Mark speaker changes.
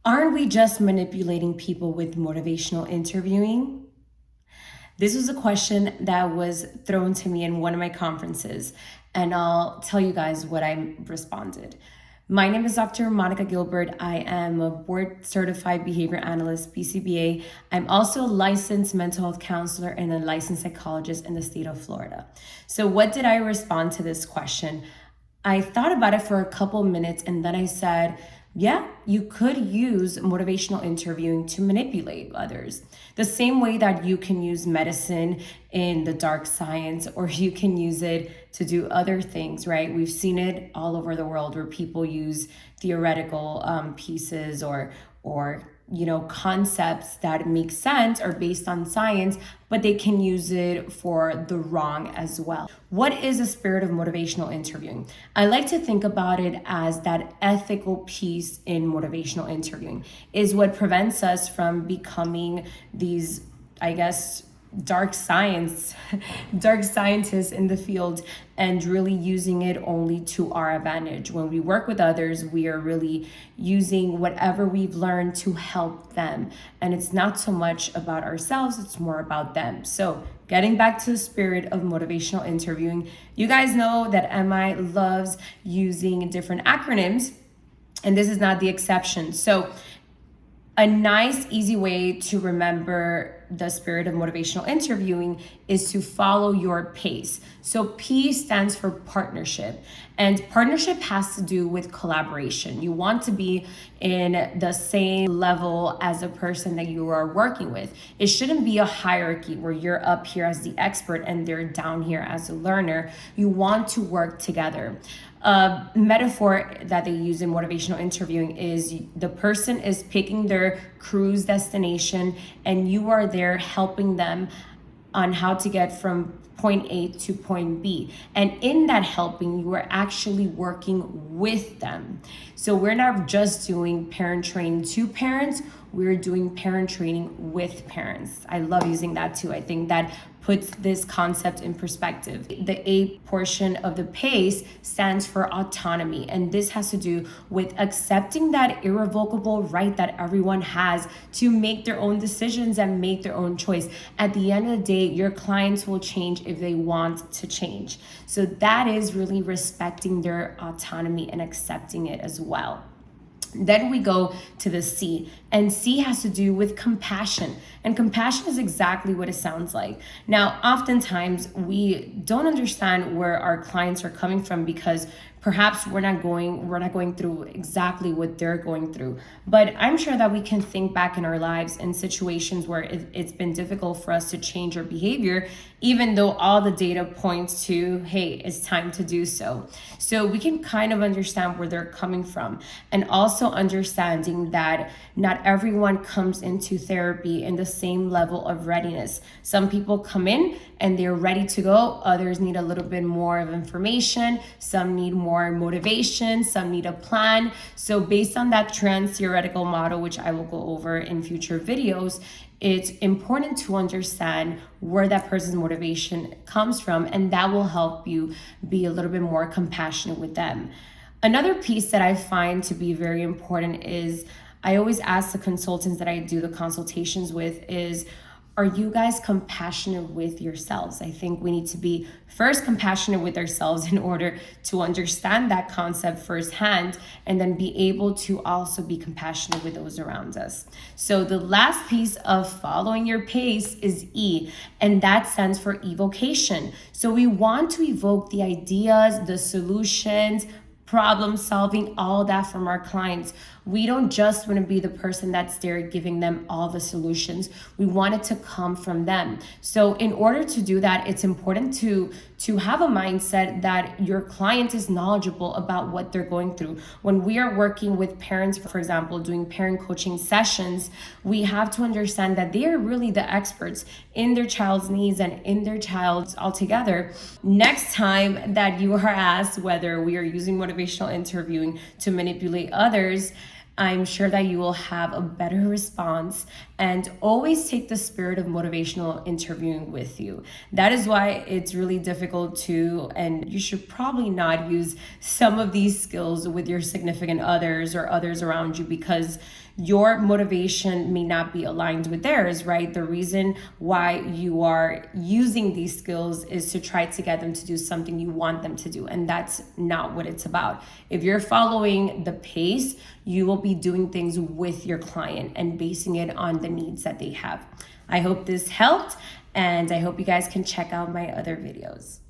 Speaker 1: Aren't we just manipulating people with motivational interviewing? This was a question that was thrown to me in one of my conferences, and I'll tell you guys what I responded. My name is Dr. Monica Gilbert. I am a board certified behavior analyst, BCBA. I'm also a licensed mental health counselor and a licensed psychologist in the state of Florida. So, what did I respond to this question? I thought about it for a couple minutes and then I said, yeah, you could use motivational interviewing to manipulate others. The same way that you can use medicine in the dark science, or you can use it to do other things, right? We've seen it all over the world where people use theoretical pieces or concepts that make sense or based on science, but they can use it for the wrong as well. What is the spirit of motivational interviewing? I like to think about it as that ethical piece in motivational interviewing is what prevents us from becoming these, dark scientists in the field and really using it only to our advantage. When we work with others, we are really using whatever we've learned to help them. And it's not so much about ourselves, it's more about them. So getting back to the spirit of motivational interviewing, you guys know that MI loves using different acronyms, and this is not the exception. So a nice, easy way to remember the spirit of motivational interviewing is to follow your pace. So P stands for partnership, and partnership has to do with collaboration. You want to be in the same level as a person that you are working with. It shouldn't be a hierarchy where you're up here as the expert and they're down here as a learner. You want to work together. A metaphor that they use in motivational interviewing is the person is picking their cruise destination and you are there helping them on how to get from point A to point B. And in that helping, you are actually working with them. So we're not just doing parent training to parents, we're doing parent training with parents. I love using that too. I think that puts this concept in perspective. The A portion of the PACE stands for autonomy, and this has to do with accepting that irrevocable right that everyone has to make their own decisions and make their own choice. At the end of the day, your clients will change if they want to change. So that is really respecting their autonomy and accepting it as well. Then we go to the C, and C has to do with compassion. And compassion is exactly what it sounds like. Now, oftentimes we don't understand where our clients are coming from because perhaps we're not going through exactly what they're going through. But I'm sure that we can think back in our lives in situations where it's been difficult for us to change our behavior, even though all the data points to, hey, it's time to do so. So we can kind of understand where they're coming from, and also understanding that not everyone comes into therapy in the same level of readiness. Some people come in and they're ready to go. Others need a little bit more of information. Some need more motivation. Some need a plan. So based on that theoretical model, which I will go over in future videos, it's important to understand where that person's motivation comes from, and that will help you be a little bit more compassionate with them. Another piece that I find to be very important is I always ask the consultants that I do the consultations with is, are you guys compassionate with yourselves? I think we need to be first compassionate with ourselves in order to understand that concept firsthand, and then be able to also be compassionate with those around us. So the last piece of following your pace is E, and that stands for evocation. So we want to evoke the ideas, the solutions, problem solving, all that from our clients. We don't just want to be the person that's there giving them all the solutions. We want it to come from them. So in order to do that, it's important to have a mindset that your client is knowledgeable about what they're going through. When we are working with parents, for example, doing parent coaching sessions, we have to understand that they are really the experts in their child's needs and in their child's altogether. Next time that you are asked whether we are using motivational interviewing to manipulate others, I'm sure that you will have a better response. And always take the spirit of motivational interviewing with you. That is why it's really difficult to, and you should probably not use some of these skills with your significant others or others around you, because your motivation may not be aligned with theirs, right? The reason why you are using these skills is to try to get them to do something you want them to do. And that's not what it's about. If you're following the pace, you will be doing things with your client and basing it on the needs that they have. I hope this helped, and I hope you guys can check out my other videos.